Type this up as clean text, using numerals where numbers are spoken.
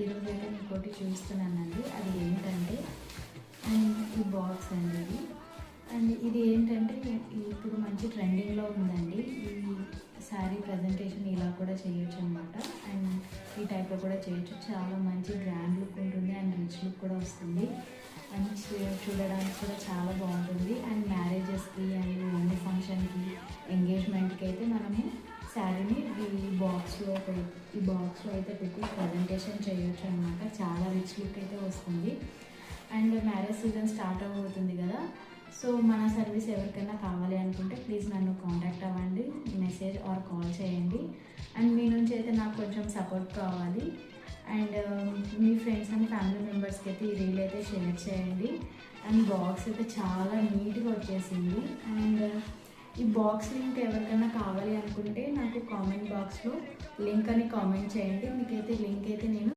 ఈరోజు అయితే మీకు ఒకటి చూస్తున్నానండి. అది ఏంటంటే అండ్ ఈ బాక్స్ అండి ఇది. అండ్ ఇది ఏంటంటే ఇప్పుడు మంచి ట్రెండింగ్లో ఉందండి. ఈ శారీ ప్రజెంటేషన్ ఇలా కూడా చేయొచ్చు అనమాట. అండ్ ఈ టైప్లో కూడా చేయొచ్చు. చాలా మంచి గ్రాండ్ లుక్ ఉంటుంది అండ్ రిచ్ లుక్ కూడా వస్తుంది. అండ్ చూడడానికి కూడా చాలా బాగుంటుంది. అండ్ మ్యారేజెస్కి అండ్ ఓన్లీ ఫంక్షన్కి ఎంగేజ్మెంట్కి అయితే మనము శారీని ఈ బాక్స్లో అయితే పెట్టి ప్రజెంటేషన్ చేయొచ్చు అనమాట. చాలా రిచ్ లుక్ అయితే వస్తుంది. అండ్ మ్యారేజ్ సీజన్ స్టార్ట్ అవుతుంది కదా, సో మన సర్వీస్ ఎవరికైనా కావాలి అనుకుంటే ప్లీజ్ నన్ను కాంటాక్ట్ అవ్వండి, మెసేజ్ ఆర్ కాల్ చేయండి. అండ్ మీ నుంచి అయితే నాకు కొంచెం సపోర్ట్ కావాలి. And me friends and family మెంబర్స్కి అయితే ఈ రీల్ అయితే షేర్ చేయండి. అండ్ బాక్స్ అయితే చాలా నీట్గా వచ్చేసింది. అండ్ ఈ బాక్స్ లింక్ ఎవరికైనా కావాలి అనుకుంటే నాకు కామెంట్ బాక్స్లో లింక్ అని కామెంట్ చేయండి. మీకైతే లింక్ అయితే నేను